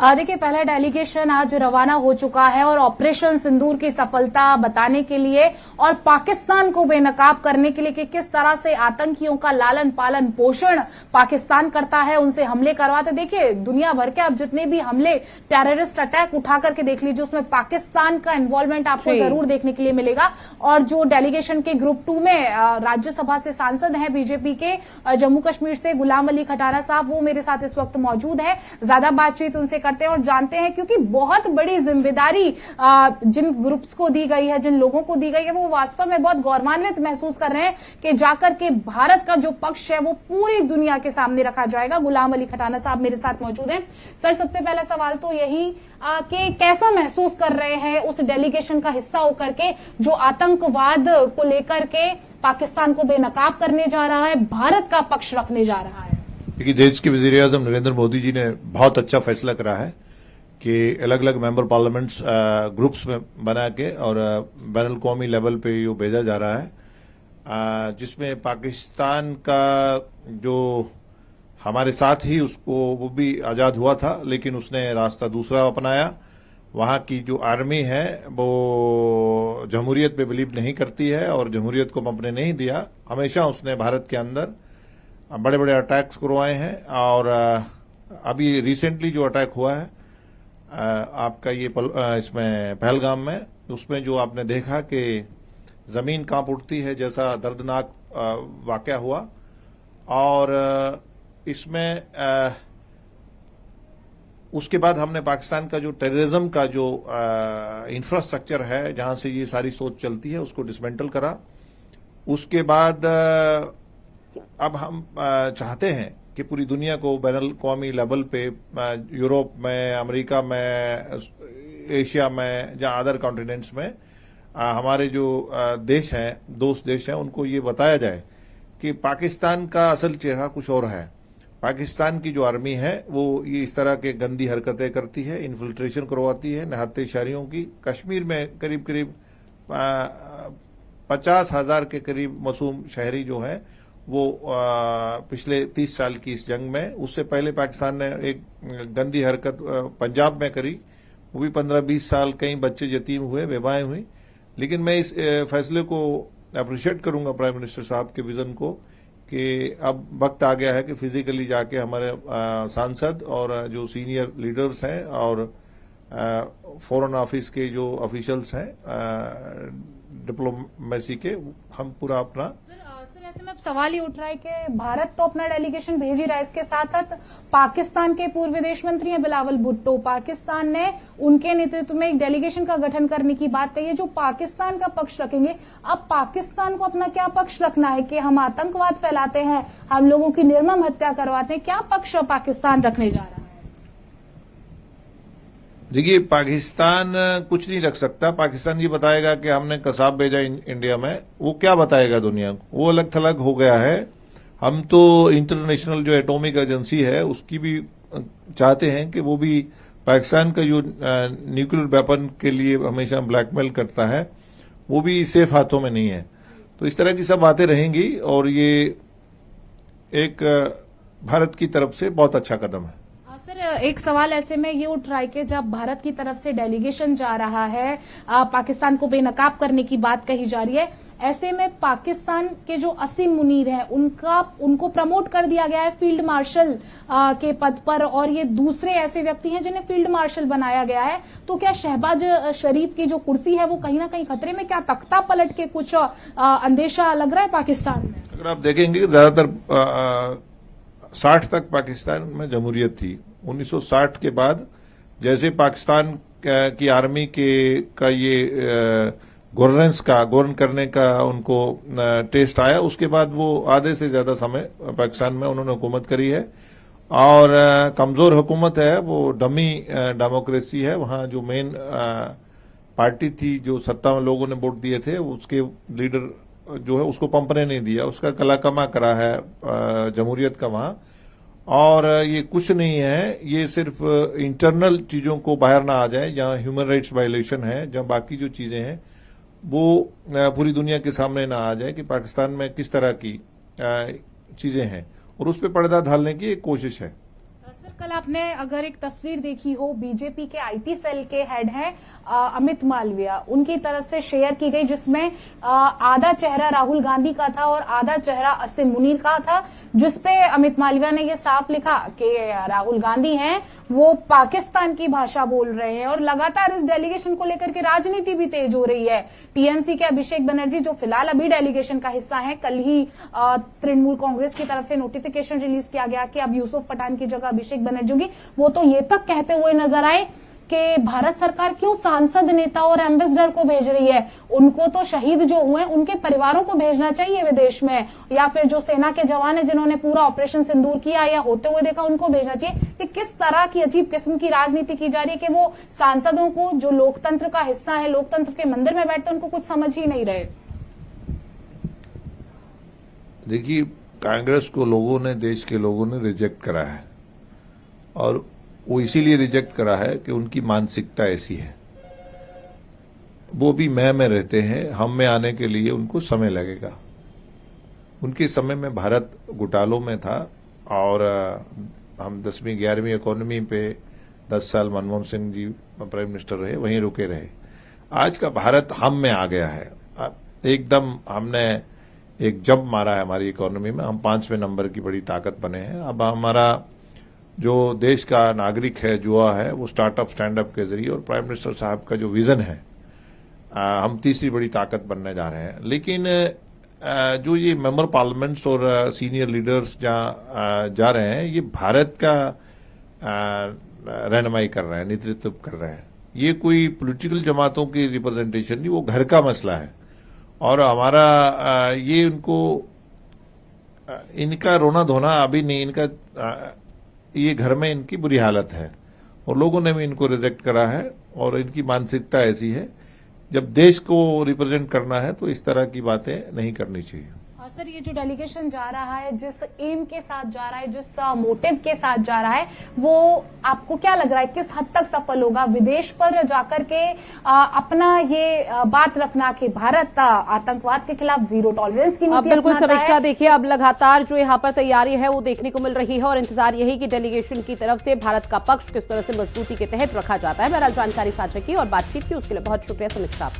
देखिए, पहला डेलीगेशन आज रवाना हो चुका है और ऑपरेशन सिंदूर की सफलता बताने के लिए और पाकिस्तान को बेनकाब करने के लिए कि किस तरह से आतंकियों का लालन पालन पोषण पाकिस्तान करता है, उनसे हमले करवाते। देखिए, दुनिया भर के आप जितने भी हमले टेररिस्ट अटैक उठा करके देख लीजिए, उसमें पाकिस्तान का इन्वॉल्वमेंट आपको जरूर देखने के लिए मिलेगा। और जो डेलीगेशन के ग्रुप 2 में राज्यसभा से सांसद हैं बीजेपी के जम्मू कश्मीर से गुलाम अली खटाना साहब, वो मेरे साथ इस वक्त मौजूद है। ज्यादा बातचीत उनसे करते हैं और जानते हैं, क्योंकि बहुत बड़ी जिम्मेदारी जिन ग्रुप्स को दी गई है, जिन लोगों को दी गई है, वो वास्तव में बहुत गौरवान्वित महसूस कर रहे हैं कि जाकर के भारत का जो पक्ष है वो पूरी दुनिया के सामने रखा जाएगा। गुलाम अली खटाना साहब मेरे साथ मौजूद हैं। सर, सबसे पहला सवाल तो यही कि कैसा महसूस कर रहे हैं उस डेलीगेशन का हिस्सा होकर के, जो आतंकवाद को लेकर के पाकिस्तान को बेनकाब करने जा रहा है, भारत का पक्ष रखने जा रहा है। देखिए, देश के वज़ीर-ए-आज़म नरेंद्र मोदी जी ने बहुत अच्छा फैसला करा है कि अलग अलग मेंबर पार्लियामेंट्स ग्रुप्स में बना के और बैनुल कौमी लेवल पे ये भेजा जा रहा है, जिसमें पाकिस्तान का जो हमारे साथ ही उसको वो भी आज़ाद हुआ था, लेकिन उसने रास्ता दूसरा अपनाया। वहाँ की जो आर्मी है वो जमहूरियत पे बिलीव नहीं करती है और जमहूरियत को अपने नहीं दिया। हमेशा उसने भारत के अंदर बड़े बड़े अटैक्स करवाए हैं और अभी रिसेंटली जो अटैक हुआ है आपका ये इसमें पहलगाम में, उसमें जो आपने देखा कि जमीन कांप उठती है जैसा दर्दनाक वाकया हुआ। और इसमें उसके बाद हमने पाकिस्तान का जो टेररिज्म का जो इंफ्रास्ट्रक्चर है, जहां से ये सारी सोच चलती है, उसको डिसमेंटल करा। उसके बाद अब हम चाहते हैं कि पूरी दुनिया को बैनुल कौमी लेवल पे, यूरोप में, अमेरिका में, एशिया में, जहाँ अदर कॉन्टिनेंट्स में हमारे जो देश हैं, दोस्त देश हैं, उनको ये बताया जाए कि पाकिस्तान का असल चेहरा कुछ और है। पाकिस्तान की जो आर्मी है वो ये इस तरह के गंदी हरकतें करती है, इन्फिल्ट्रेशन करवाती है निहत्थे शहरियों की। कश्मीर में करीब करीब 50,000 के करीब मासूम शहरी जो है वो पिछले 30 साल की इस जंग में, उससे पहले पाकिस्तान ने एक गंदी हरकत पंजाब में करी, वो भी 15-20 साल कई बच्चे यतीम हुए, बेवाएं हुई। लेकिन मैं इस फैसले को अप्रिशिएट करूंगा प्राइम मिनिस्टर साहब के विजन को कि अब वक्त आ गया है कि फिजिकली जाके हमारे सांसद और जो सीनियर लीडर्स हैं और फॉरेन ऑफिस के जो ऑफिशियल्स हैं डिप्लोमेसी के, हम पूरा अपना ऐसे में अब सवाल ये उठ रहा है कि भारत तो अपना डेलीगेशन भेज ही रहा है, इसके साथ साथ पाकिस्तान के पूर्व विदेश मंत्री हैं बिलावल भुट्टो, पाकिस्तान ने उनके नेतृत्व में एक डेलीगेशन का गठन करने की बात कही है जो पाकिस्तान का पक्ष रखेंगे। अब पाकिस्तान को अपना क्या पक्ष रखना है कि हम आतंकवाद फैलाते हैं, हम लोगों की निर्मम हत्या करवाते हैं, क्या पक्ष पाकिस्तान रखने जा रहा है? देखिए, पाकिस्तान कुछ नहीं रख सकता। पाकिस्तान ये बताएगा कि हमने कसाब भेजा इंडिया में, वो क्या बताएगा दुनिया को? वो अलग थलग हो गया है। हम तो इंटरनेशनल जो एटॉमिक एजेंसी है उसकी भी चाहते हैं कि वो भी पाकिस्तान का जो न्यूक्लियर वेपन के लिए हमेशा ब्लैकमेल करता है वो भी सेफ हाथों में नहीं है। तो इस तरह की सब बातें रहेंगी और ये एक भारत की तरफ से बहुत अच्छा कदम है। सर, एक सवाल ऐसे में ये उठ रहा है कि जब भारत की तरफ से डेलीगेशन जा रहा है, पाकिस्तान को बेनकाब करने की बात कही जा रही है, ऐसे में पाकिस्तान के जो असीम मुनीर हैं उनको प्रमोट कर दिया गया है फील्ड मार्शल के पद पर, और ये दूसरे ऐसे व्यक्ति हैं जिन्हें फील्ड मार्शल बनाया गया है। तो क्या शहबाज शरीफ की जो कुर्सी है वो कहीं ना कहीं खतरे में? क्या तख्ता पलट के कुछ अंदेशा लग रहा है पाकिस्तान में? अगर आप देखेंगे ज्यादातर 60 तक पाकिस्तान में जमहूरियत थी। 1960 के बाद जैसे पाकिस्तान की आर्मी का ये गवर्न करने का उनको टेस्ट आया, उसके बाद वो आधे से ज्यादा समय पाकिस्तान में उन्होंने हुकूमत करी है और कमजोर हुकूमत है, वो डमी डेमोक्रेसी है। वहाँ जो मेन पार्टी थी, जो सत्ता में लोगों ने वोट दिए थे, उसके लीडर जो है उसको पंप ने नहीं दिया, उसका कलाकमा करा है जमहूरियत का वहां। और ये कुछ नहीं है, ये सिर्फ इंटरनल चीजों को बाहर ना आ जाए, जहां ह्यूमन राइट्स वायलेशन है, जहां बाकी जो चीजें हैं वो पूरी दुनिया के सामने ना आ जाए कि पाकिस्तान में किस तरह की चीजें हैं, और उस पर पर्दा डालने की एक कोशिश है। सर, कल आपने अगर एक तस्वीर देखी हो, बीजेपी के आईटी सेल के हेड हैं अमित मालविया, उनकी तरफ से शेयर की गई, जिसमें आधा चेहरा राहुल गांधी का था और आधा चेहरा असीम मुनीर का था, जिसपे अमित मालविया ने ये साफ लिखा कि राहुल गांधी हैं वो पाकिस्तान की भाषा बोल रहे हैं। और लगातार इस डेलीगेशन को लेकर के राजनीति भी तेज हो रही है। टीएमसी के अभिषेक बनर्जी, जो फिलहाल अभी डेलीगेशन का हिस्सा है, कल ही तृणमूल कांग्रेस की तरफ से नोटिफिकेशन रिलीज किया गया कि अब यूसुफ पठान की जगह अभिषेक बनर्जी होंगी। वो तो ये तक कहते हुए नजर आए कि भारत सरकार क्यों सांसद, नेता और एम्बेसडर को भेज रही है, उनको तो शहीद जो हुए उनके परिवारों को भेजना चाहिए विदेश में, या फिर जो सेना के जवान है जिन्होंने पूरा ऑपरेशन सिंदूर किया या होते हुए देखा उनको भेजना चाहिए। कि किस तरह की अजीब किस्म की राजनीति की जा रही है कि वो सांसदों को, जो लोकतंत्र का हिस्सा है, लोकतंत्र के मंदिर में बैठते उनको कुछ समझ ही नहीं रहे। देखिए, कांग्रेस को लोगों ने, देश के लोगों ने रिजेक्ट करा है, और वो इसीलिए रिजेक्ट करा है कि उनकी मानसिकता ऐसी है। वो भी मैं में रहते हैं, हम में आने के लिए उनको समय लगेगा। उनके समय में भारत घोटालों में था, और हम 10वीं 11वीं इकोनॉमी पे 10 साल मनमोहन सिंह जी प्राइम मिनिस्टर रहे, वहीं रुके रहे। आज का भारत हम में आ गया है एकदम। हमने एक जंप मारा है हमारी इकोनॉमी में, हम 5वें नंबर की बड़ी ताकत बने हैं। अब हमारा जो देश का नागरिक है, युवा है, वो स्टार्टअप स्टैंडअप के जरिए और प्राइम मिनिस्टर साहब का जो विजन है, हम तीसरी बड़ी ताकत बनने जा रहे हैं। लेकिन जो ये मेंबर पार्लियामेंट्स और सीनियर लीडर्स जहाँ जा रहे हैं, ये भारत का रहनुमाई कर रहे हैं, नेतृत्व कर रहे हैं। ये कोई पॉलिटिकल जमातों की रिप्रेजेंटेशन नहीं, वो घर का मसला है। और हमारा ये उनको, इनका रोना धोना अभी नहीं, इनका ये घर में इनकी बुरी हालत है, और लोगों ने भी इनको रिजेक्ट करा है। और इनकी मानसिकता ऐसी है, जब देश को रिप्रेजेंट करना है तो इस तरह की बातें नहीं करनी चाहिए। सर, ये जो डेलीगेशन जा रहा है, जिस एम के साथ जा रहा है, जिस मोटिव के साथ जा रहा है, वो आपको क्या लग रहा है किस हद तक सफल होगा? विदेश पर जाकर के अपना ये बात रखना कि भारत आतंकवाद के खिलाफ जीरो टॉलरेंस की नीति बिल्कुल समीक्षा, देखिए अब लगातार जो यहाँ पर तैयारी है वो देखने को मिल रही है, और इंतजार यही कि डेलीगेशन की तरफ से भारत का पक्ष किस तरह से मजबूती के तहत रखा जाता है। बहरहाल जानकारी साझा की और बातचीत की, उसके लिए बहुत शुक्रिया समीक्षा।